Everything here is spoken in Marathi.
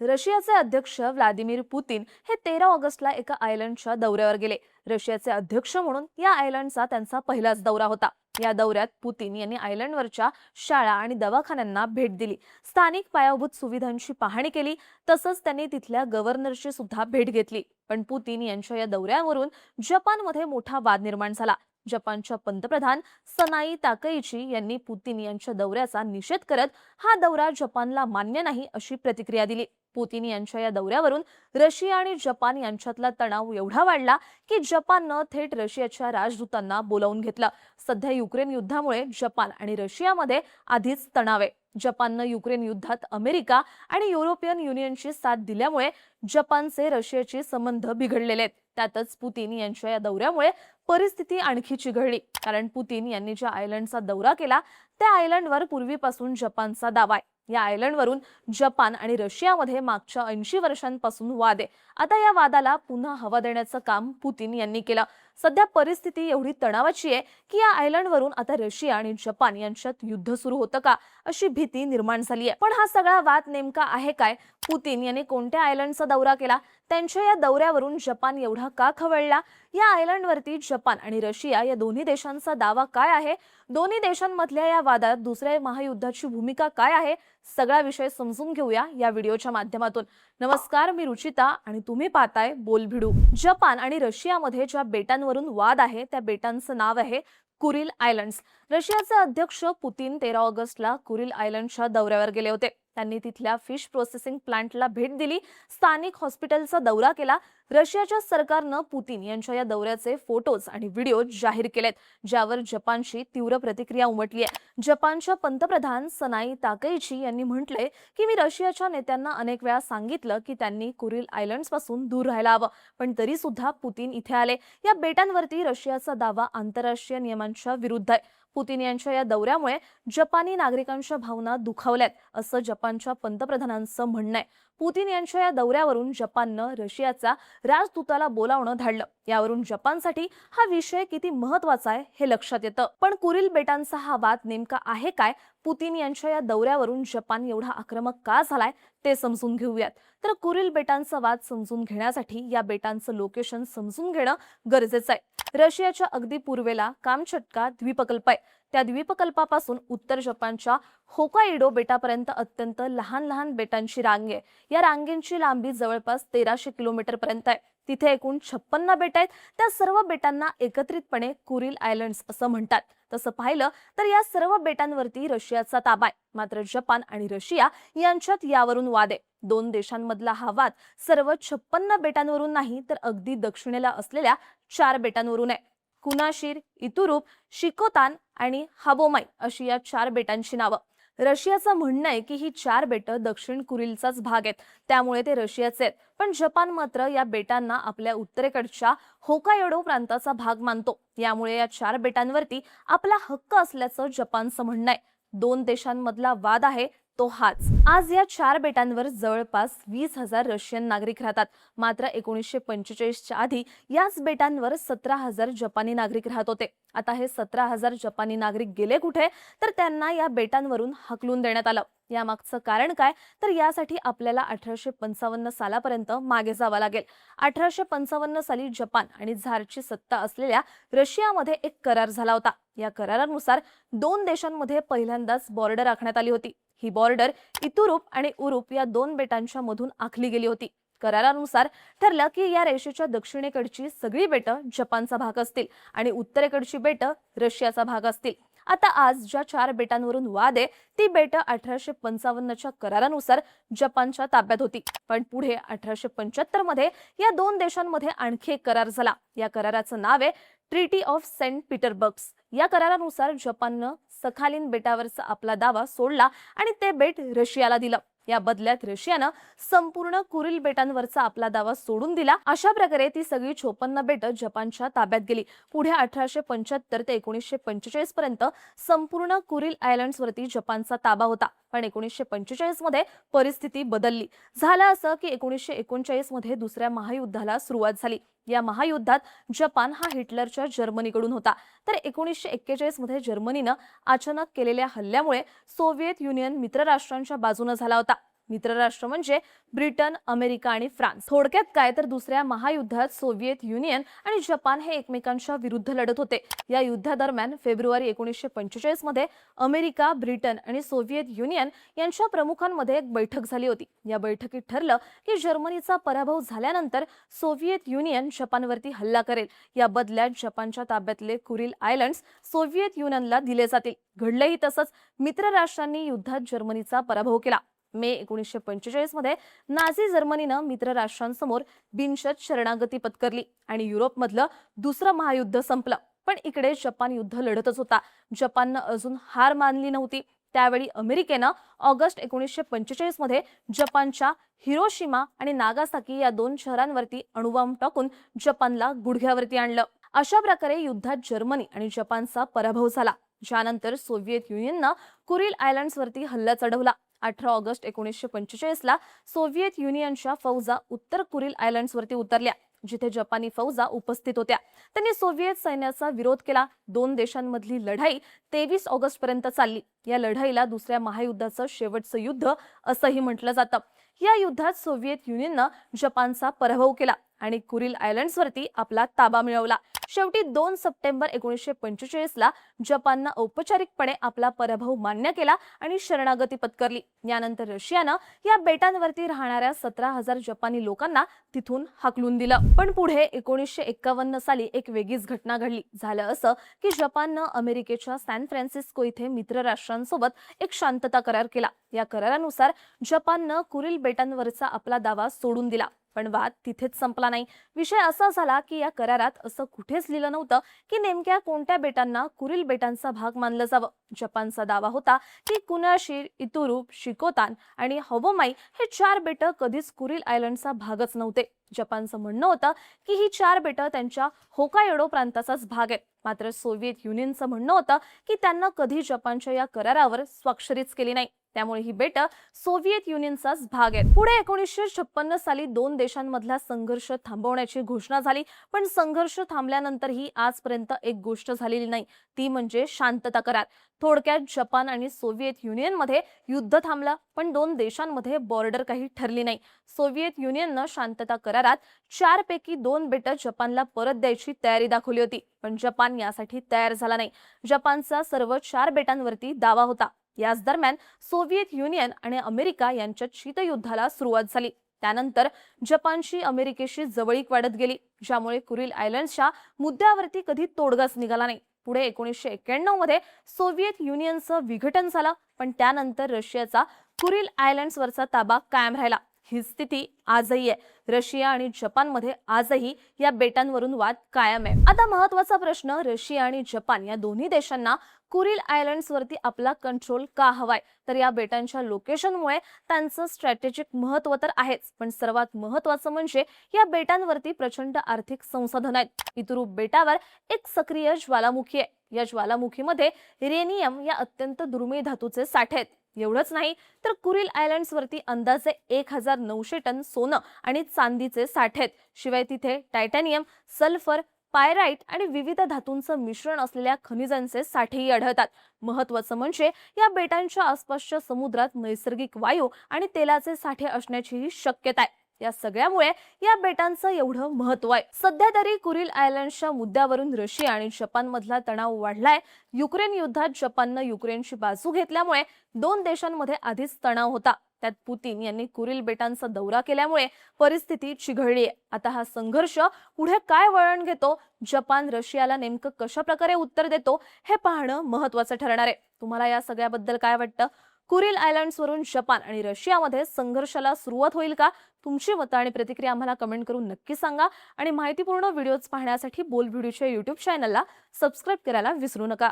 रशियाचे अध्यक्ष व्लादिमीर पुतीन हे 13 ऑगस्टला एका आयलंडच्या दौऱ्यावर गेले। रशियाचे अध्यक्ष म्हणून या आयलंडचा त्यांचा पहिलाच दौरा होता। या दौऱ्यात पुतीन यांनी आयलंडवरच्या शाळा आणि दवाखान्यांना भेट दिली, स्थानिक पायाभूत सुविधांची पाहणी केली, तसंच त्यांनी तिथल्या गव्हर्नरची सुद्धा भेट घेतली। पण पुतीन यांच्या या दौऱ्यावरून जपानमध्ये मोठा वाद निर्माण झाला। जपानच्या पंतप्रधान सनाई ताकईची यांनी पुतीन यांच्या दौऱ्याचा निषेध करत हा दौरा जपानला मान्य नाही अशी प्रतिक्रिया दिली। पुतीन यांच्या या दौऱ्यावरून रशिया आणि जपान यांच्यातला तणाव एवढा वाढला की जपाननं थेट रशियाच्या राजदूतांना बोलावून घेतलं। सध्या युक्रेन युद्धामुळे जपान आणि रशियामध्ये आधीच तणाव आहे। जपाननं युक्रेन युद्धात अमेरिका आणि युरोपियन युनियनची साथ दिल्यामुळे जपानचे रशियाचे संबंध बिघडलेले आहेत। त्यातच पुतीन यांच्या या दौऱ्यामुळे परिस्थिती आणखी चिघळली, कारण पुतीन यांनी ज्या आयलंडचा दौरा केला त्या आयलंडवर पूर्वीपासून जपानचा दावा आहे। या आयलंडवरून जपान आणि रशियामध्ये मागच्या 80 वर्षांपासून वाद आहे। आता या वादाला पुन्हा हवा देण्याचं काम पुतीन यांनी केलं। सध्या परिस्थिती एवढी तणावाची आहे की या आयलंडवरून आता रशिया आणि जपान यांच्यात युद्ध सुरू होतं का अशी भीती निर्माण झाली आहे। पण हा सगळा वाद नेमका आहे काय? पुतीन यांनी कोणत्या आयलंडचा दौरा केला? त्यांच्या या दौऱ्यावरून जपान एवढा का खवळला? या आयलंडवरती जपान आणि रशिया या दोन्ही देशांचा दावा काय आहे? दोन्ही देशांमधल्या या वादात दुसऱ्या महायुद्धाची भूमिका काय आहे? सगळा विषय समजून घेऊया या व्हिडिओच्या माध्यमातून। नमस्कार, मी रुचिता आणि तुम्ही पाहताय बोलभिडू। जपान आणि रशियामध्ये ज्या बेटांवरून वाद आहे त्या बेटांचं नाव आहे कुरिल आयलंड्स। रशियाचे अध्यक्ष पुतीन 13 ऑगस्टला कुरिल आयलंडच्या दौऱ्यावर गेले होते। त्यांनी तिथल्या फिश प्रोसेसिंग प्लांटला भेट दिली, स्थानिक हॉस्पिटलचा दौरा केला। रशियाच्या सरकारनं पुतीन यांच्या या दौऱ्याचे फोटोज आणि व्हिडिओ जाहीर केलेत, ज्यावर जपानची तीव्र प्रतिक्रिया उमटली आहे। जपानच्या पंतप्रधान सनाई ताकईची यांनी म्हटले की मी रशियाच्या नेत्यांना अनेक वेळा सांगितलं की त्यांनी कुरिल आयलंड्स पासून दूर राहायला हवं, पण तरी सुद्धा पुतीन इथे आले। या बेटांवरती रशियाचा दावा आंतरराष्ट्रीय नियमांच्या विरुद्ध आहे। पुतीन यांच्या या दौऱ्यामुळे जपानी नागरिकांच्या भावना दुखावल्यात असं जपानच्या पंतप्रधानांचं म्हणणं आहे। पुतीन यांच्या या दौऱ्यावरून जपाननं रशियाचा राजदूताला बोलावणं धाडलं। यावरून जपानसाठी हा विषय किती महत्त्वाचा आहे हे लक्षात येतं। पण कुरिल बेटांचा हा वाद नेमका आहे काय? पुतीन यांच्या या दौऱ्यावरून जपान एवढा आक्रमक का झालाय ते समजून घेऊयात। तर कुरिल बेटांचा वाद समजून घेण्यासाठी या बेटांचं लोकेशन समजून घेणं गरजेचं आहे। रशियाच्या अगदी पूर्वेला कामचटका द्वीपकल्प आहे। त्या द्वीपकल्पापासून उत्तर जपानच्या होकाइडो बेटापर्यंत अत्यंत लहान लहान बेटांची रांग आहे। या रांगेंची लांबी जवळपास 1300 किलोमीटर पर्यंत आहे। तिथे एकूण 56 बेट आहेत। त्या सर्व बेटांना एकत्रितपणे कुरिल आयलंड्स असं म्हणतात। तसं पाहिलं तर या सर्व बेटांवरती रशियाचा ताबा आहे, मात्र जपान आणि रशिया यांच्यात यावरून वाद आहे। दोन देशांमधला हा वाद सर्व 56 बेटांवरून नाही, तर अगदी दक्षिणेला असलेल्या 4 बेटांवरून आहे। कुनाशिर, इतुरुप, शिकोतान आणि हाबोमाई अशी या 4 बेटांची नावं। रशियाचं म्हणणं आहे की ही 4 बेटं दक्षिण कुरिलचाच भाग आहेत, त्यामुळे ते रशियाचे आहेत। पण जपान मात्र या बेटांना आपल्या उत्तरेकडच्या होकाइडो प्रांताचा भाग मानतो। यामुळे या 4 बेटांवरती आपला हक्क असल्याचं जपानचं म्हणणं आहे। दोन देशांमधला वाद आहे तो हाच। आज या 4 बेटांवर जवळपास 20,000 रशियन नागरिक राहतात, मात्र 1945च्या आधी याच बेटांवर 17,000 जपानी नागरिक राहत होते। आता हे 17,000 जपानी नागरिक गेले कुठे? तर त्यांना या बेटांवरून हकलून देण्यात आलं। यामागचं कारण काय? तर यासाठी आपल्याला 1855 सालापर्यंत मागे जावं लागेल। 1855 साली जपान आणि झारची सत्ता असलेल्या रशियामध्ये एक करार झाला होता। या करारानुसार दोन देशांमध्ये पहिल्यांदाच बॉर्डर आखण्यात आली होती। ही बॉर्डर इतुरुप आणि उरुप या 2 बेटांच्या मधून आखली गेली होती। करारानुसार ठरलं की या रेषेच्या दक्षिणेकडची सगळी बेटं जपानचा भाग असतील आणि उत्तरेकडची बेटं रशियाचा भाग असतील। आता आज ज्या 4 बेटांवरून वाद आहे ती बेटं 1855च्या करारानुसार जपानच्या ताब्यात होती। पण पुढे 1875 मध्ये या 2 देशांमध्ये आणखी एक करार झाला। या कराराचं नाव आहे ट्रीटी ऑफ सेंट पीटरबर्ग। या करारानुसार जपाननं सखालिन बेटावरचा आपला दावा सोडला आणि ते बेट रशियाला दिलं। या बदल्यात रशियानं संपूर्ण कुरिल बेटांवरचा आपला दावा सोडून दिला। अशा प्रकारे ती सगळी 56 बेटं जपानच्या ताब्यात गेली। पुढे 1875 ते 1945 पर्यंत संपूर्ण कुरिल आयलंड्सवरती जपानचा ताबा होता। पण 1945 मध्ये परिस्थिती बदलली। झालं असं की 1939 मध्ये दुसऱ्या महायुद्धाला सुरुवात झाली। या महायुद्धात जपान हा हिटलरच्या जर्मनीकडून होता, तर 1941 मध्ये जर्मनीनं अचानक केलेल्या हल्ल्यामुळे सोव्हिएत युनियन मित्रराष्ट्रांच्या बाजूने झाला होता। मित्रराष्ट्र म्हणजे ब्रिटन, अमेरिका आणि फ्रान्स. थोडक्यात काय तर दुसऱ्या महायुद्धात सोव्हिएत युनियन आणि जपान हे एकमेकांच्या विरुद्ध लढत होते. या युद्धादरम्यान फेब्रुवारी 1945 मध्ये अमेरिका, ब्रिटन आणि सोव्हिएत युनियन यांच्या प्रमुखांमध्ये एक बैठक झाली होती. या बैठकीत ठरलं की जर्मनीचा पराभव झाल्यानंतर सोव्हिएत युनियन जपानवरती हल्ला करेल. या बदल्यात जपानच्या ताब्यातले कुरिल आयलँड्स सोव्हिएत युनियनला दिले जातील. घडलंही तसंच. मित्र राष्ट्रांनी युद्धात जर्मनीचा पराभव केला. मे 1945 मध्ये नाझी जर्मनीनं मित्र राष्ट्रांसमोर बिनशर्त शरणागती पत्करली आणि युरोपमधलं दुसरं महायुद्ध संपलं. पण इकडे जपान युद्ध लढतच होता. जपाननं अजून हार मानली नव्हती. त्यावेळी अमेरिकेनं ऑगस्ट 1945 मध्ये जपानच्या हिरोशिमा आणि नागासाकी या 2 शहरांवरती अणुबॉम्ब टाकून जपानला गुडघ्यावरती आणलं. अशा प्रकारे युद्धात जर्मनी आणि जपानचा पराभव झाला. ज्यानंतर सोव्हिएत युनियननं कुरिल आयलँड्सवरती हल्ला चढवला. 18 ऑगस्ट 1945 ला सोव्हिएत युनियनच्या फौजा उत्तर कुरिल आयलँड्सवरती उतरल्या, जिथे जपानी फौजा उपस्थित होत्या. त्यांनी सोव्हिएत सैन्याचा विरोध केला. 2 देशांमधली लढाई 23 ऑगस्ट पर्यंत चालली. या लढाईला दुसऱ्या महायुद्धाचं शेवटचं युद्ध असंही म्हटलं जातं. या युद्धात सोव्हिएत युनियननं जपानचा पराभव केला आणि कुरिल आयलँड्सवरती आपला ताबा मिळवला. शेवटी 2 सप्टेंबर 1945 ला जपाननं औपचारिकपणे आपला पराभव मान्य केला आणि शरणागती पत्करली. यानंतर रशियानं या बेटांवरती राहणाऱ्या 17,000 जपानी लोकांना तिथून हाकलून दिलं. पण पुढे 1951 साली एक वेगळीच घटना घडली. झालं असं की जपाननं अमेरिकेच्या सॅन फ्रान्सिस्को इथे मित्र राष्ट्रांसोबत एक शांतता करार केला. या करारानुसार जपाननं कुरिल बेटांवरचा आपला दावा सोडून दिला. पण वाद तिथेच संपला नाही. विषय असा झाला की या करारात असं कुठेच लिहिलं नव्हतं की नेमक्या कोणत्या बेटांना कुरिल बेटांचा भाग मानलं जावं. जपानचा दावा होता की कुनाशिर, इतुरू, शिकोतान आणि हवोमाई हे 4 बेटं कधीच कुरिल आयलँडचा भागच नव्हते. जपानचं म्हणणं होतं की ही 4 बेटं त्यांच्या होकायडो प्रांताचाच भाग आहेत. मात्र सोव्हिएत युनियनचं म्हणणं होतं की त्यांना कधी जपानच्या या करारावर स्वाक्षरीच केली नाही. त्यामुळे ही बेटं सोव्हिएत युनियनचाच भाग आहेत. पुढे 1956 साली 2 देशांमधला संघर्ष थांबवण्याची घोषणा झाली. पण संघर्ष थांबल्यानंतरही आजपर्यंत एक गोष्ट झालेली नाही, ती म्हणजे शांतता करार. थोडक्यात जपान आणि सोव्हिएत युनियनमध्ये युद्ध थांबलं, पण 2 देशांमध्ये बॉर्डर काही ठरली नाही. सोव्हिएत युनियननं शांतता करारात 4 पैकी 2 बेटं जपानला परत द्यायची तयारी दाखवली होती. पण जपान यासाठी तयार झाला नाही. जपानचा सर्व 4 बेटांवरती दावा होता. याच दरम्यान सोव्हिएत युनियन आणि अमेरिका यांच्यात शीतयुद्धाला सुरुवात झाली. त्यानंतर जपानची अमेरिकेशी जवळीक वाढत गेली, ज्यामुळे कुरिल आयलँड्सच्या मुद्द्यावरती कधी तोडगाच निघाला नाही. पुढे 1991 मध्ये सोव्हिएत युनियनचं विघटन झालं, पण त्यानंतर रशियाचा कुरिल आयलँड्सवरचा ताबा कायम राहिला. ही स्थिती आजही आहे. रशिया आणि जपानमध्ये आजही या बेटांवरून वाद कायम आहे. आता महत्त्वाचा प्रश्न, रशिया आणि जपान या दोन्ही देशांना कुरिल आयलँड्सवरती आपला कंट्रोल का हवाय? तर या बेटांच्या लोकेशनमुळे त्यांचं स्ट्रॅटेजिक महत्त्व तर आहेच, पण सर्वात महत्त्वाचं म्हणजे या बेटांवरती प्रचंड आर्थिक संसाधन आहेत. इतुरू बेटावर एक सक्रिय ज्वालामुखी आहे. या ज्वालामुखीमध्ये रेनियम या अत्यंत दुर्मिळ धातूचे साठे आहेत. एवढंच नाही तर कुरिल आयलँड्सवरती अंदाजे 1900 टन सोनं आणि चांदीचे साठे आहेत. शिवाय तिथे टायटॅनियम, सल्फर, पायराइट आणि विविध धातूंचं मिश्रण असलेल्या खनिजांचे साठेही आढळतात. महत्त्वाचं म्हणजे या बेटांच्या आसपासच्या समुद्रात नैसर्गिक वायू आणि तेलाचे साठे असण्याचीही शक्यता आहे. या सगळ्यामुळे या बेटांचं एवढं महत्त्व आहे. सध्या तरी कुरिल आयलँड्सच्या मुद्द्यावरून रशिया आणि जपानमधला तणाव वाढलाय. युक्रेन युद्धात जपाननं युक्रेनची बाजू घेतल्यामुळे 2 देशांमध्ये आधीच तणाव होता. त्यात पुतीन यांनी कुरिल बेटांचा दौरा केल्यामुळे परिस्थिती चिघळली आहे. आता हा संघर्ष पुढे काय वळण घेतो, जपान रशियाला नेमकं कशा प्रकारे उत्तर देतो, हे पाहणं महत्त्वाचं ठरणार आहे. तुम्हाला या सगळ्याबद्दल काय वाटतं? कुरिल आयलँड्सवरून जपान आणि रशियामध्ये संघर्षाला सुरुवात होईल का? तुमची मतं आणि प्रतिक्रिया आम्हाला कमेंट करून नक्की सांगा. आणि माहितीपूर्ण व्हिडिओज पाहण्यासाठी बोल व्हिडिओच्या YouTube चॅनलला सबस्क्राईब करायला विसरू नका.